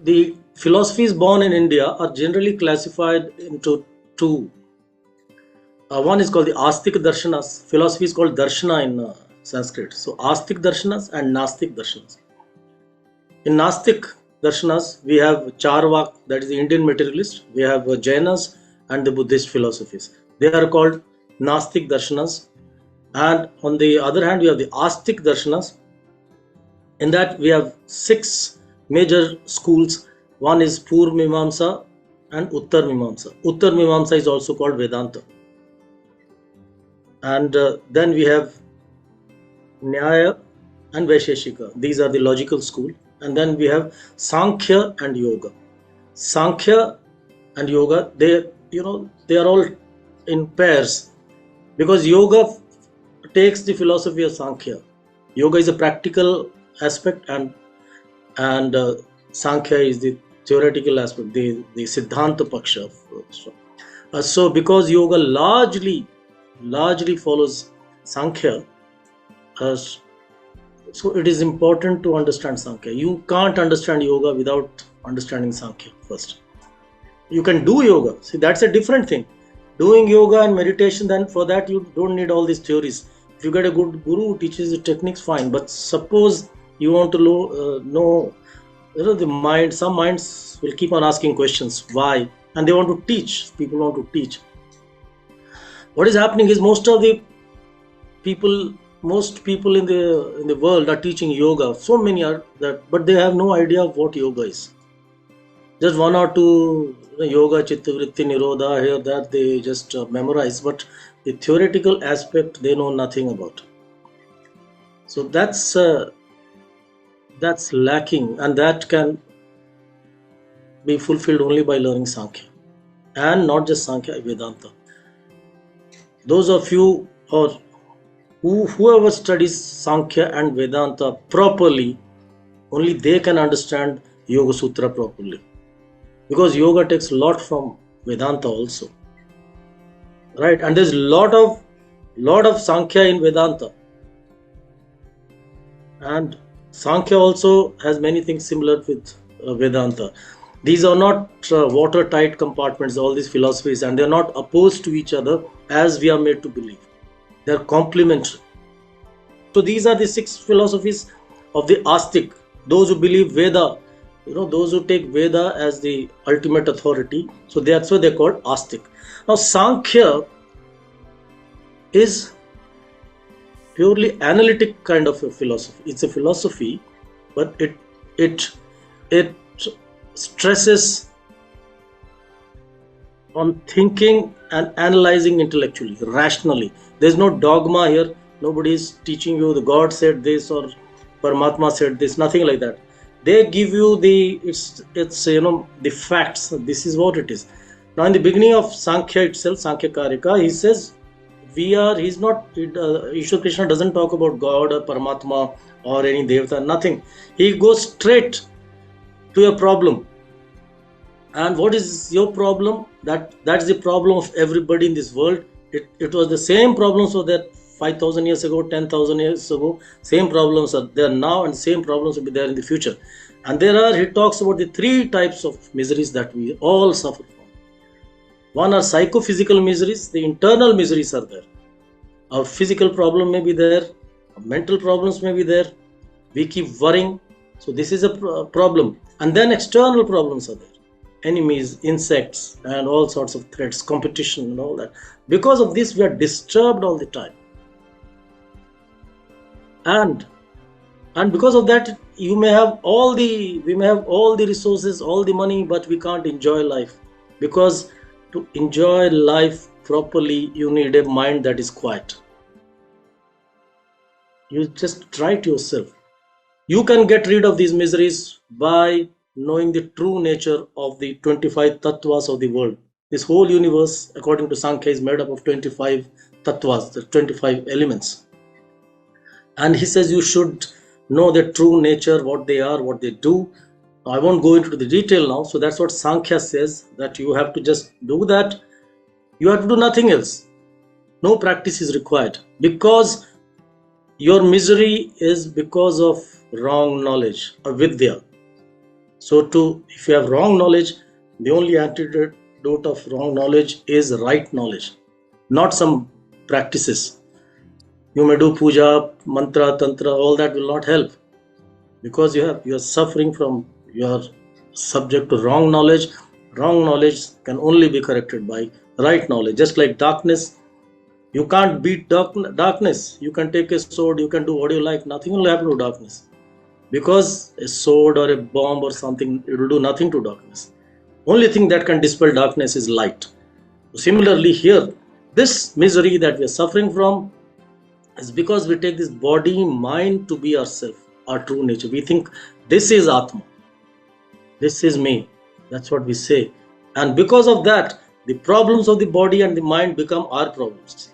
the philosophies born in India are generally classified into two. One is called the Astika Darshanas. Philosophy is called Darshana in Sanskrit. So Astik Darshanas and Nastik Darshanas. In Nastik Darshanas, we have Charvak, that is the Indian materialist. We have Jainas and the Buddhist philosophies. They are called Nastik Darshanas. And on the other hand, we have the Astik Darshanas. In that, we have 6 major schools. One is Purv Mimamsa and Uttar Mimamsa. Uttar Mimamsa is also called Vedanta. And then we have Nyaya and Vaisheshika. These are the logical school. And then we have Sankhya and Yoga. Sankhya and Yoga, they are all in pairs, because Yoga takes the philosophy of Sankhya. Yoga is a practical aspect, and Sankhya is the theoretical aspect, the Siddhanta Paksha. So because Yoga largely follows Sankhya, so it is important to understand Sankhya. You can't understand yoga without understanding Sankhya first. You can do yoga. See, that's a different thing. Doing yoga and meditation, then for that you don't need all these theories. If you get a good guru who teaches the techniques, fine. But suppose you want to know the mind, some minds will keep on asking questions. Why? And they want to teach. People want to teach. What is happening is most people in the world are teaching yoga. So many are that, but they have no idea of what yoga is. Just 1 or 2 yoga, chitta vritti, nirodha, here that they just memorize, but the theoretical aspect they know nothing about. So that's lacking, and that can be fulfilled only by learning Sankhya, and not just Sankhya, Vedanta. Those of you or whoever studies Sankhya and Vedanta properly, only they can understand Yoga Sutra properly, because yoga takes a lot from Vedanta also, right? And there's a lot of Sankhya in Vedanta, and Sankhya also has many things similar with Vedanta. These are not watertight compartments, all these philosophies, and they're not opposed to each other as we are made to believe. They're complementary. So these are the 6 philosophies of the Astik. Those who believe Veda, those who take Veda as the ultimate authority. So that's why they're called Astik. Now Sankhya is purely analytic kind of a philosophy. It's a philosophy, but it stresses on thinking and analyzing intellectually, rationally. There's no dogma here. Nobody is teaching you the God said this or Paramatma said this, nothing like that. They give you the facts. This is what it is. Now in the beginning of Sankhya itself, Sankhya Karika, he says Ishwar Krishna doesn't talk about God or Paramatma or any Devata, nothing. He goes straight to a problem. And what is your problem? That's the problem of everybody in this world. It was the same problems were there 5,000 years ago, 10,000 years ago. Same problems are there now, and same problems will be there in the future. And he talks about the 3 types of miseries that we all suffer from. One are psychophysical miseries. The internal miseries are there. Our physical problem may be there. Our mental problems may be there. We keep worrying. So this is a problem. And then external problems are there. Enemies, insects, and all sorts of threats, competition and all that. Because of this, we are disturbed all the time. And because of that, we may have all the resources, all the money, but we can't enjoy life. Because to enjoy life properly, you need a mind that is quiet. You just try it yourself. You can get rid of these miseries by knowing the true nature of the 25 tattvas of the world. This whole universe, according to Sankhya, is made up of 25 tattvas, the 25 elements. And he says you should know their true nature, what they are, what they do. I won't go into the detail now. So that's what Sankhya says, that you have to just do that. You have to do nothing else. No practice is required, because your misery is because of wrong knowledge, avidya. So if you have wrong knowledge, the only antidote of wrong knowledge is right knowledge, not some practices. You may do puja, mantra, tantra, all that will not help, because you are suffering from your subject to wrong knowledge. Wrong knowledge can only be corrected by right knowledge. Just like darkness, you can't beat darkness. You can take a sword, you can do what you like, nothing will happen to darkness, because a sword or a bomb or something, it will do nothing to darkness. Only thing that can dispel darkness is light. Similarly here, this misery that we are suffering from is because we take this body mind to be ourself, our true nature. We think this is Atma, this is me. That's what we say. And because of that, the problems of the body and the mind become our problems.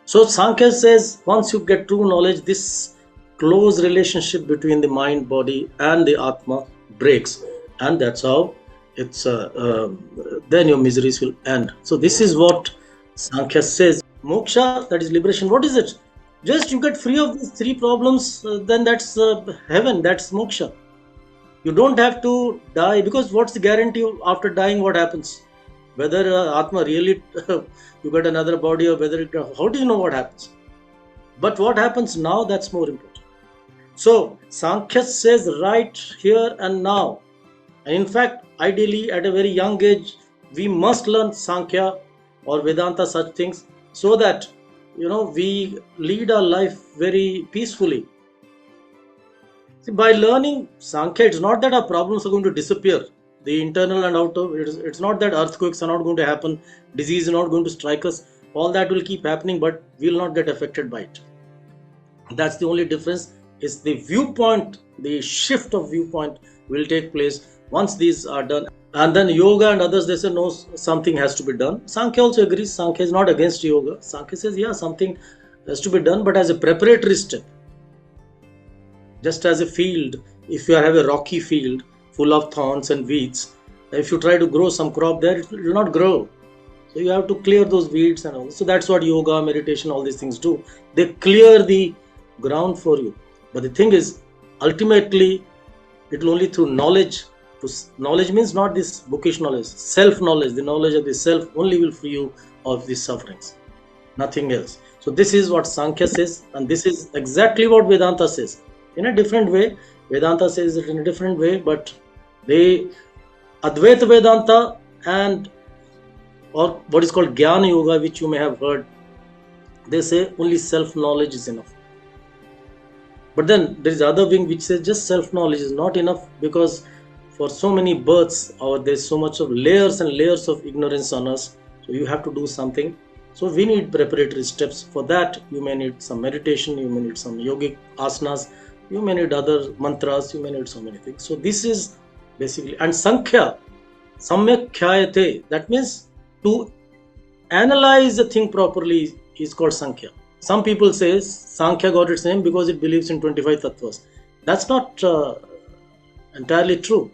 So Sankhya says, once you get true knowledge, this close relationship between the mind, body, and the Atma breaks, and that's how it's then your miseries will end. So this is what Sankhya says. Moksha, that is liberation. What is it? Just you get free of these three problems, then that's heaven. That's moksha. You don't have to die, because what's the guarantee after dying? What happens? Whether Atma really you get another body, or whether how do you know what happens? But what happens now, that's more important. So Sankhya says right here and now. And in fact, ideally at a very young age, we must learn Sankhya or Vedanta, such things, so that we lead our life very peacefully. See, by learning Sankhya, it's not that our problems are going to disappear, the internal and outer. It's not that earthquakes are not going to happen, disease is not going to strike us. All that will keep happening, but we will not get affected by it. That's the only difference, is the viewpoint. The shift of viewpoint will take place once these are done. And then yoga and others, they say no, something has to be done. Sankhya also agrees. Sankhya is not against yoga. Sankhya says, yeah, something has to be done, but as a preparatory step. Just as a field, if you have a rocky field full of thorns and weeds, if you try to grow some crop there, it will not grow. So you have to clear those weeds and all. So that's what yoga, meditation, all these things do. They clear the ground for you. But the thing is, ultimately, it will only through knowledge. Knowledge means not this bookish knowledge, self-knowledge. The knowledge of the self only will free you of these sufferings, nothing else. So this is what Sankhya says, and this is exactly what Vedanta says. In a different way, Vedanta says it in a different way, but they Advaita Vedanta and or what is called Jnana Yoga, which you may have heard, they say only self-knowledge is enough. But then there is other wing which says just self-knowledge is not enough, because for so many births, or there's so much of layers and layers of ignorance on us. So you have to do something. So we need preparatory steps. For that, you may need some meditation, you may need some yogic asanas, you may need other mantras, you may need so many things. So this is basically, and Sankhya, Samyak Khyayate, that means to analyze the thing properly is called Sankhya. Some people say Sankhya got its name because it believes in 25 tattvas. That's not entirely true.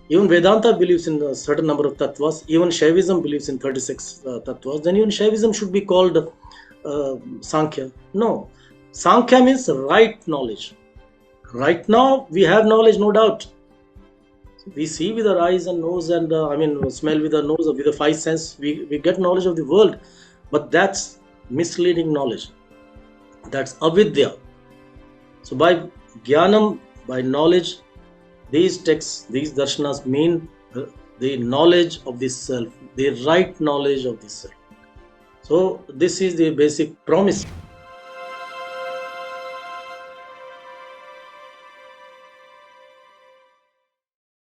Even Vedanta believes in a certain number of tattvas. Even Shaivism believes in 36 tattvas. Then even Shaivism should be called Sankhya. No. Sankhya means right knowledge. Right now, we have knowledge, no doubt. We see with our eyes and nose, and smell with our nose, with the five senses. We get knowledge of the world. But that's misleading knowledge. That's avidya. So by jnanam, by knowledge, these texts, these darshanas mean the knowledge of the self, the right knowledge of the self. So this is the basic promise.